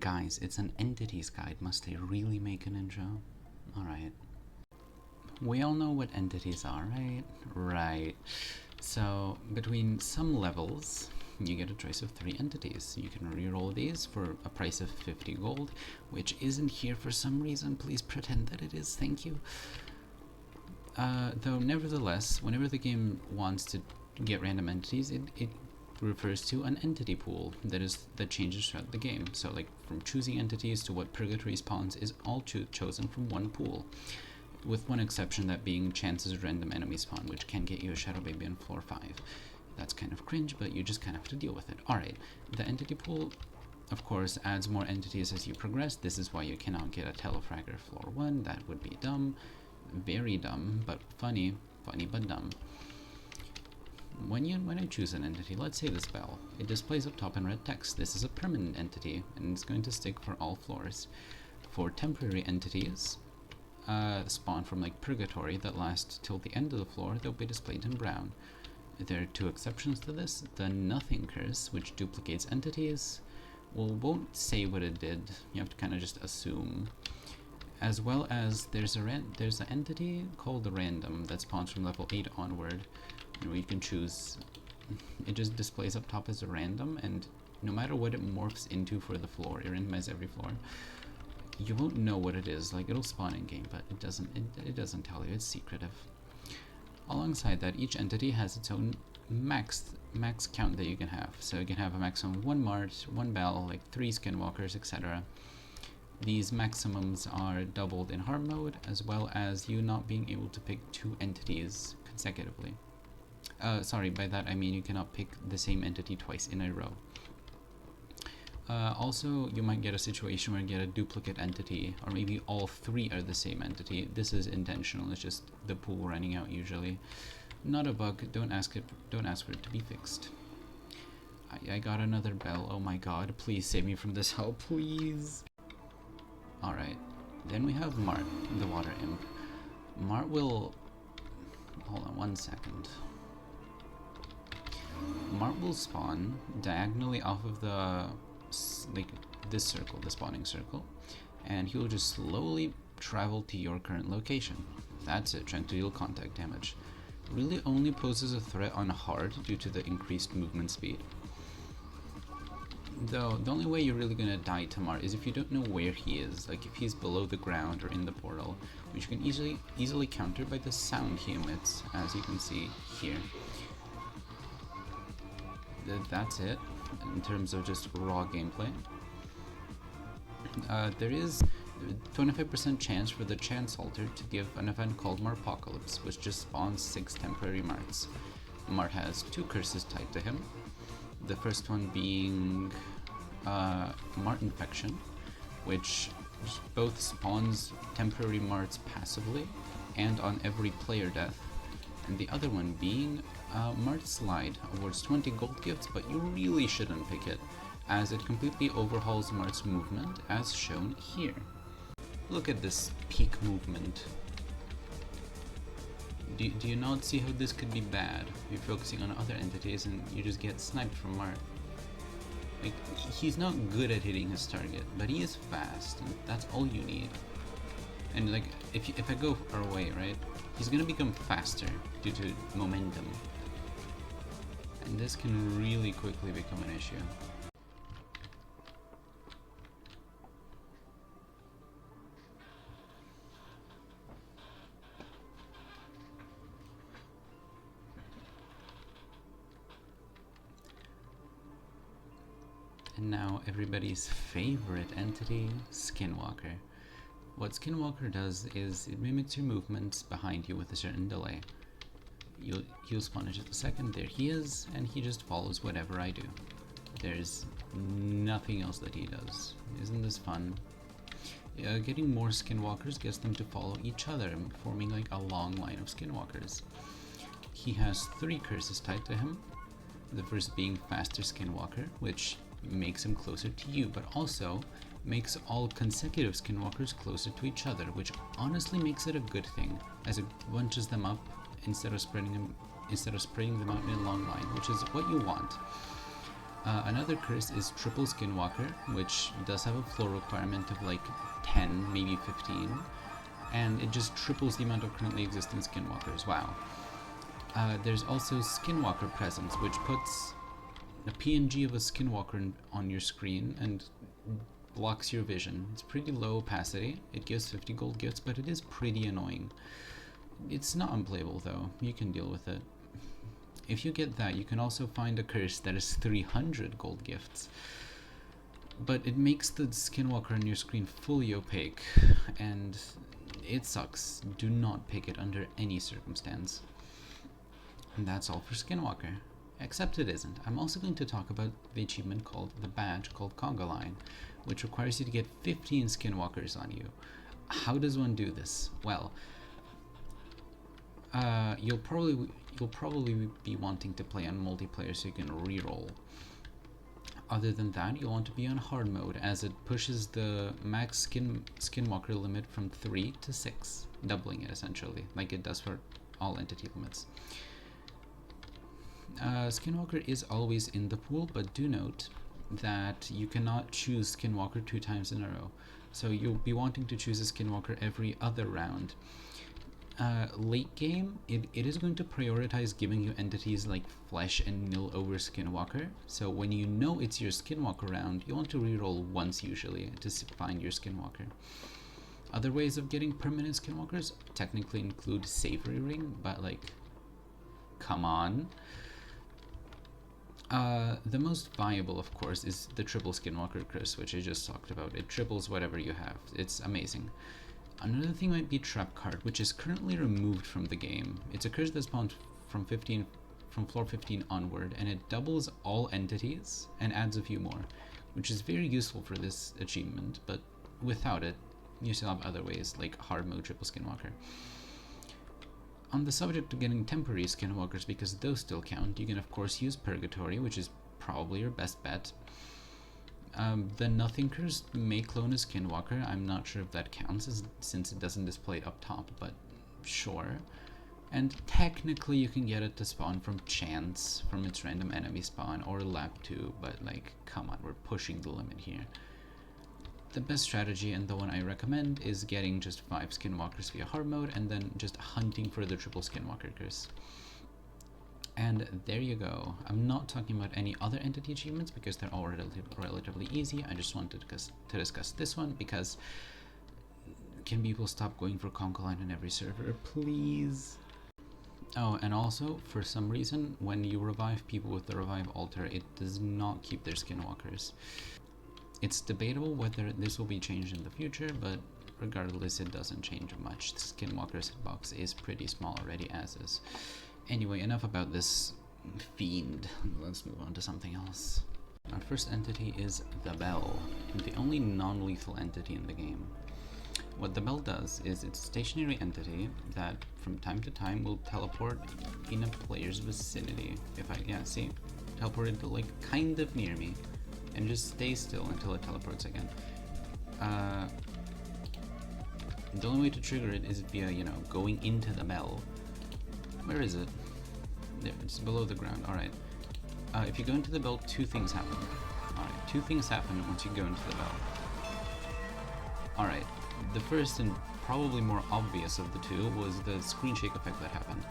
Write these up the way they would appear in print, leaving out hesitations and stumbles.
Guys, it's an entities guide. Must I really make an intro? Alright. We all know what entities are, right? Right. So, between some levels, you get a choice of 3 entities. You can reroll these for a price of 50 gold, which isn't here for some reason. Please pretend that it is, thank you. Though, nevertheless, whenever the game wants to get random entities, it refers to an entity pool that changes throughout the game. So, like, from choosing entities to what purgatory spawns is all chosen from one pool. With one exception, that being chances of random enemy spawn, which can get you a Shadow Baby on floor 5. That's kind of cringe, but you just kind of have to deal with it. Alright, the entity pool, of course, adds more entities as you progress. This is why you cannot get a Telefragger floor 1. That would be dumb. Very dumb, but funny. Funny, but dumb. When I choose an entity, let's say this bell, it displays up top in red text. This is a permanent entity, and it's going to stick for all floors. For temporary entities, spawn from like purgatory that last till the end of the floor, they'll be displayed in brown. There are 2 exceptions to this. The nothing curse, which duplicates entities, won't say what it did. You have to kind of just assume. As well as there's an entity called the random that spawns from level 8 onward, and where you can choose. It just displays up top as a random, and no matter what it morphs into for the floor, it randomizes every floor. You won't know what it is. Like, it'll spawn in game, but it doesn't tell you. It's secretive. Alongside that, each entity has its own max count that you can have. So you can have a maximum of 1 Mart, 1 Bell, like 3 Skinwalkers, etc. These maximums are doubled in hard mode, as well as you not being able to pick 2 entities consecutively. Sorry, by that I mean you cannot pick the same entity twice in a row. Also, you might get a situation where you get a duplicate entity, or maybe all 3 are the same entity. This is intentional, it's just the pool running out usually. Not a bug, don't ask for it to be fixed. I got another bell, oh my god, please save me from this hell, please! Alright, then we have Mart, the water imp. Mart will... hold on 1 second. Mart will spawn diagonally off of the... like this circle, the spawning circle, and he will just slowly travel to your current location. That's it, trying to deal contact damage. Really only poses a threat on hard due to the increased movement speed. Though, the only way you're really gonna die to Mart is if you don't know where he is, like if he's below the ground or in the portal, which you can easily counter by the sound he emits, as you can see here. That's it, in terms of just raw gameplay. There is 25% chance for the Chance Altar to give an event called Marpocalypse, which just spawns 6 temporary Marts. Mart has 2 curses tied to him. The first one being Mart Infection, which both spawns temporary Marts passively and on every player death. And the other one being Mart Slide, awards 20 gold gifts, but you really shouldn't pick it, as it completely overhauls Mart's movement, as shown here. Look at this peak movement. Do you not see how this could be bad? You're focusing on other entities and you just get sniped from Mart. Like, he's not good at hitting his target, but he is fast, and that's all you need. And like, if I go far away, right, he's gonna become faster due to momentum. And this can really quickly become an issue. And now everybody's favorite entity, Skinwalker. What Skinwalker does is it mimics your movements behind you with a certain delay. You'll spawn in just a second, there he is, and he just follows whatever I do. There's nothing else that he does. Isn't this fun? Getting more Skinwalkers gets them to follow each other, forming like a long line of Skinwalkers. He has 3 curses tied to him. The first being Faster Skinwalker, which makes him closer to you, but also makes all consecutive Skinwalkers closer to each other, which honestly makes it a good thing, as it bunches them up instead of spreading them out in a long line, which is what you want. Another curse is triple Skinwalker, which does have a floor requirement of like 10, maybe 15, and it just triples the amount of currently existing Skinwalkers. Wow. There's also Skinwalker Presence, which puts a PNG of a Skinwalker on your screen and blocks your vision. It's pretty low opacity. It gives 50 gold gifts, but it is pretty annoying. It's not unplayable though. You can deal with it. If you get that, you can also find a curse that is 300 gold gifts. But it makes the Skinwalker on your screen fully opaque, and it sucks. Do not pick it under any circumstance. And that's all for Skinwalker. Except it isn't. I'm also going to talk about the achievement called the badge called Conga Line, which requires you to get 15 Skinwalkers on you. How does one do this? Well, you'll probably be wanting to play on multiplayer so you can reroll. Other than that, you'll want to be on hard mode, as it pushes the max Skinwalker limit from 3 to 6, doubling it essentially, like it does for all entity limits. Skinwalker is always in the pool, but do note that you cannot choose Skinwalker 2 times in a row. So you'll be wanting to choose a Skinwalker every other round. Late game, it is going to prioritize giving you entities like Flesh and Nil over Skinwalker. So when you know it's your Skinwalker round, you want to reroll once usually to find your Skinwalker. Other ways of getting permanent Skinwalkers technically include Savory Ring, but like, come on. The most viable, of course, is the triple Skinwalker curse, which I just talked about. It triples whatever you have. It's amazing. Another thing might be Trap Card, which is currently removed from the game. It's a curse that spawns from floor 15 onward, and it doubles all entities and adds a few more, which is very useful for this achievement, but without it, you still have other ways, like hard mode triple Skinwalker. On the subject of getting temporary Skinwalkers, because those still count, you can of course use Purgatory, which is probably your best bet. The Nothing Curse may clone a Skinwalker. I'm not sure if that counts since it doesn't display up top, but sure. And technically you can get it to spawn from chance, from its random enemy spawn, or Lab 2, but like, come on, we're pushing the limit here. The best strategy, and the one I recommend, is getting just 5 Skinwalkers via hard mode, and then just hunting for the triple Skinwalker curse. And there you go. I'm not talking about any other entity achievements because they're all relatively easy. I just wanted to discuss this one because can people stop going for Conga Line on every server, please? Oh, and also, for some reason, when you revive people with the Revive Altar, it does not keep their Skinwalkers. It's debatable whether this will be changed in the future, but regardless, it doesn't change much. The Skinwalker's hitbox is pretty small already as is. Anyway, enough about this fiend. Let's move on to something else. Our first entity is the Bell, the only non-lethal entity in the game. What the Bell does is it's a stationary entity that from time to time will teleport in a player's vicinity. See, teleported to like kind of near me, and just stay still until it teleports again. The only way to trigger it is via, going into the Bell. Where is it? There, it's below the ground. Alright. If you go into the Bell, 2 things happen. Alright, 2 things happen once you go into the Bell. Alright, the first and probably more obvious of the 2 was the screen shake effect that happened.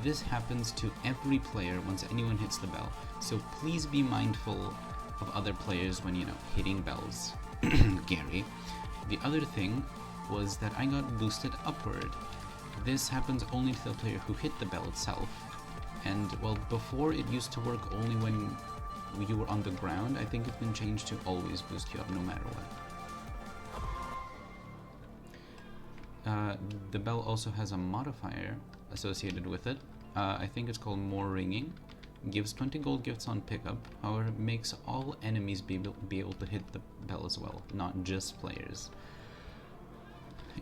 This happens to every player once anyone hits the Bell, so please be mindful of other players when, hitting bells. Gary. The other thing was that I got boosted upward. This happens only to the player who hit the Bell itself, and well, before it used to work only when you were on the ground. I think it's been changed to always boost you up no matter what. The Bell also has a modifier associated with it. I think it's called More Ringing. Gives 20 gold gifts on pickup, however it makes all enemies be able to hit the Bell as well, not just players.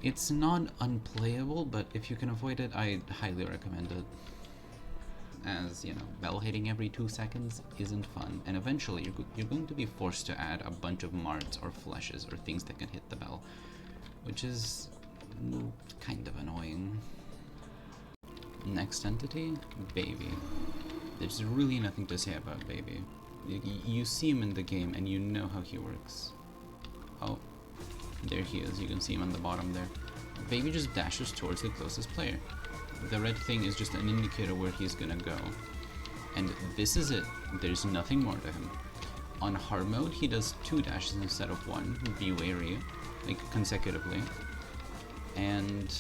It's not unplayable, but if you can avoid it, I highly recommend it. As, Bell hitting every 2 seconds isn't fun, and eventually you're going to be forced to add a bunch of Marts or Fleshes or things that can hit the Bell, which is kind of annoying. Next entity, Baby. There's really nothing to say about Baby. You see him in the game and you know how he works. Oh, there he is. You can see him on the bottom there. Baby just dashes towards the closest player. The red thing is just an indicator where he's gonna go. And this is it. There's nothing more to him. On hard mode, he does 2 dashes instead of 1. Be wary, like consecutively. And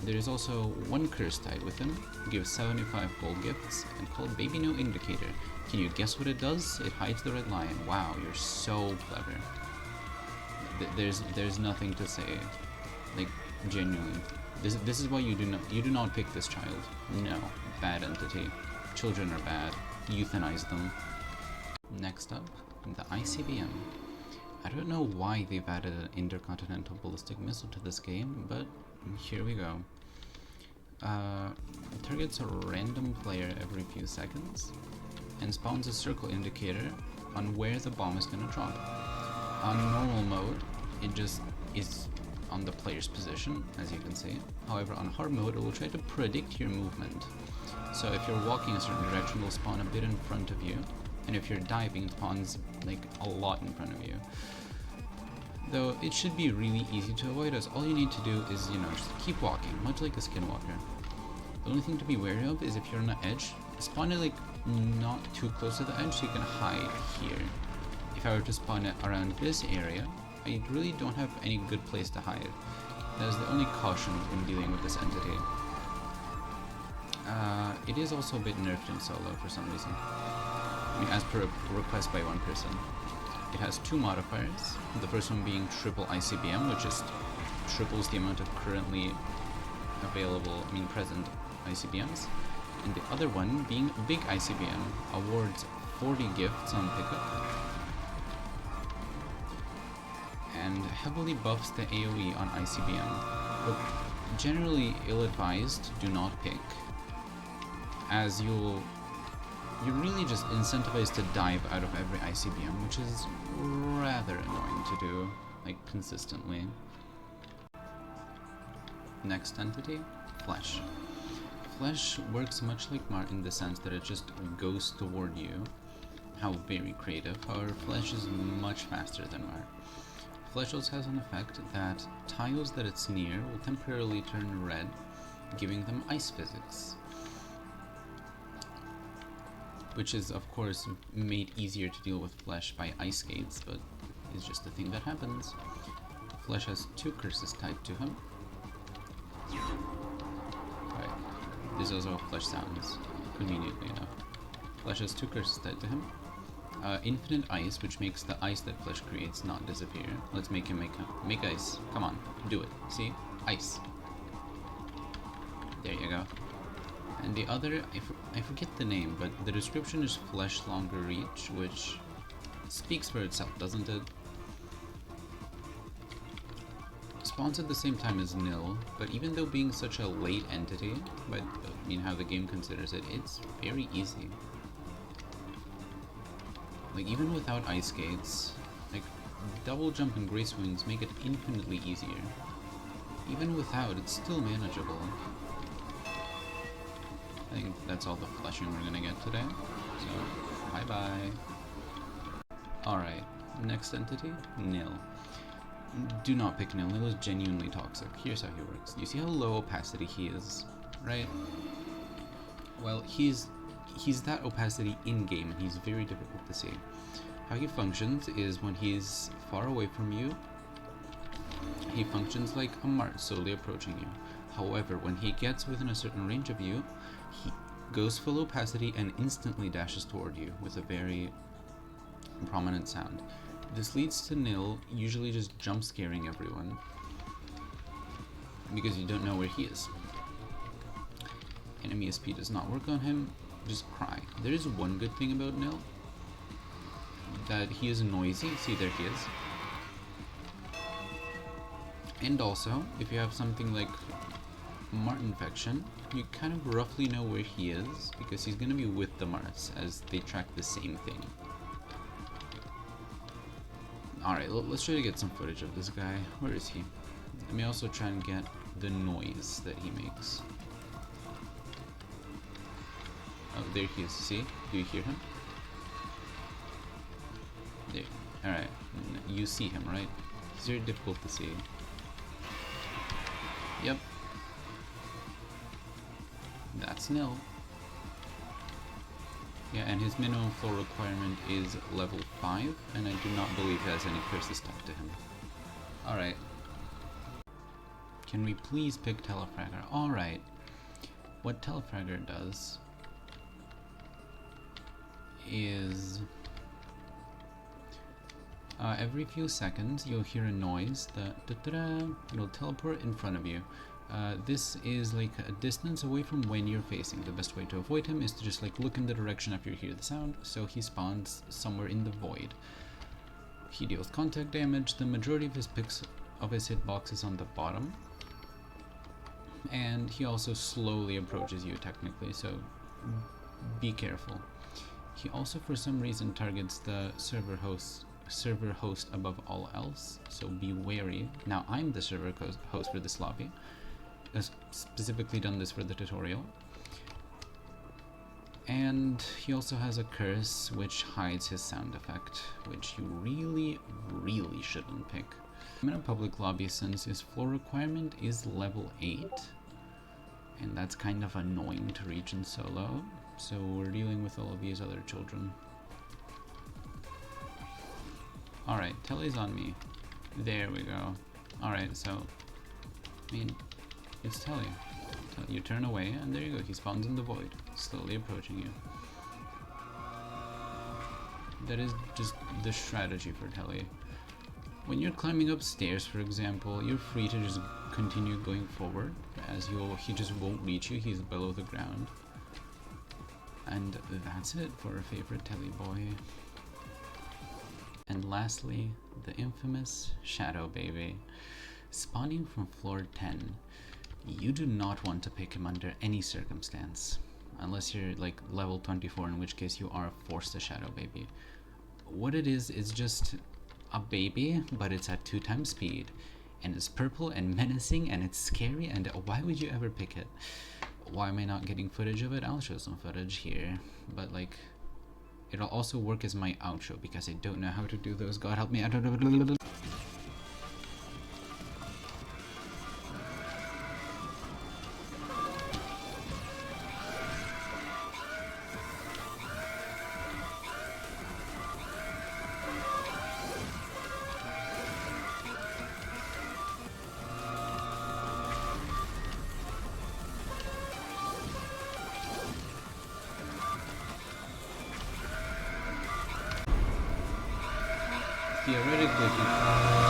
there's also 1 curse tied with him. Gives 75 gold gifts and called Baby No Indicator. Can you guess what it does? It hides the red lion. Wow, you're so clever. There's nothing to say. Like, genuinely. This is why you do not pick this child. No, bad entity. Children are bad. Euthanize them. Next up, the ICBM. I don't know why they've added an intercontinental ballistic missile to this game, but here we go. Targets a random player every few seconds and spawns a circle indicator on where the bomb is gonna drop. On normal mode, it just is on the player's position, as you can see. However, on hard mode, it will try to predict your movement. So if you're walking a certain direction, it will spawn a bit in front of you, and if you're diving, it spawns like a lot in front of you. Though it should be really easy to avoid, as all you need to do is, you know, just keep walking, much like a Skinwalker. The only thing to be wary of is if you're on the edge, spawn it like not too close to the edge so you can hide here. If I were to spawn it around this area, I really don't have any good place to hide. That is the only caution when dealing with this entity. It is also a bit nerfed in solo for some reason. I mean, as per request by 1 person. It has 2 modifiers, the first one being triple ICBM, which just triples the amount of currently present ICBMs, and the other one being big ICBM, awards 40 gifts on pickup, and heavily buffs the AoE on ICBM, but generally ill-advised, do not pick, as you're really just incentivized to dive out of every ICBM, which is rather annoying to do, like, consistently. Next entity, Flesh. Flesh works much like Mart in the sense that it just goes toward you. How very creative. However, Flesh is much faster than Mart. Flesh also has an effect that tiles that it's near will temporarily turn red, giving them ice physics. Which is, of course, made easier to deal with Flesh by ice skates, but it's just a thing that happens. Flesh has 2 curses tied to him. Right. This is how Flesh sounds, conveniently enough. Flesh has 2 curses tied to him. Infinite ice, which makes the ice that Flesh creates not disappear. Let's make him make ice. Come on, do it. See? Ice. There you go. And the other, I forget the name, but the description is Flesh Longer Reach, which speaks for itself, doesn't it? Spawns at the same time as Nil, but even though being such a late entity, but I mean how the game considers it, it's very easy. Like, even without ice skates, like, double jump and grace wings make it infinitely easier. Even without, it's still manageable. I think that's all the fleshing we're gonna get today, so bye-bye. Alright, next entity, Nil. Do not pick Nil. Nil is genuinely toxic. Here's how he works. You see how low opacity he is, right? Well, he's that opacity in-game, and he's very difficult to see. How he functions is when he's far away from you, he functions like a Mart slowly approaching you. However, when he gets within a certain range of you, he goes full opacity and instantly dashes toward you with a very prominent sound. This leads to Nil usually just jump scaring everyone because you don't know where he is. Enemy SP does not work on him, just cry. There is one good thing about Nil, that he is noisy. See, there he is. And also, if you have something like Mart infection, you kind of roughly know where he is because he's gonna be with the Marts as they track the same thing. Alright, let's try to get some footage of this guy. Where is he? Let me also try and get the noise that he makes. Oh, there he is. See? Do you hear him? Alright, you see him, right? He's very difficult to see. Yep. That's nil. Yeah, and his minimum floor requirement is level 5, and I do not believe he has any curses stuck to him. Alright. Can we please pick Telefragger? Alright. What Telefragger does is every few seconds you'll hear a noise that it'll teleport in front of you. This is like a distance away from when you're facing. The best way to avoid him is to just like look in the direction after you hear the sound, so he spawns somewhere in the void. He deals contact damage. The majority of his hitbox is on the bottom, and he also slowly approaches you technically, so be careful. He also for some reason targets the server host above all else, so be wary. Now I'm the server host for this lobby. I've specifically done this for the tutorial. And he also has a curse which hides his sound effect, which you really, really shouldn't pick. I'm in a public lobby since his floor requirement is level 8, and that's kind of annoying to reach in solo, so we're dealing with all of these other children. Alright, Telly's on me. There we go. Alright, so, I mean, it's Telly. You turn away, and there you go, he spawns in the void, slowly approaching you. That is just the strategy for Telly. When you're climbing upstairs, for example, you're free to just continue going forward, as he just won't reach you, he's below the ground. And that's it for our favorite Telly boy. And lastly, the infamous Shadow Baby. Spawning from floor 10. You do not want to pick him under any circumstance, unless you're like level 24, in which case you are forced to Shadow Baby. What it is just a baby, but it's at 2 times speed, and it's purple and menacing, and it's scary, and why would you ever pick it? Why am I not getting footage of it? I'll show some footage here, but like, it'll also work as my outro because I don't know how to do those. God help me. Theoretically,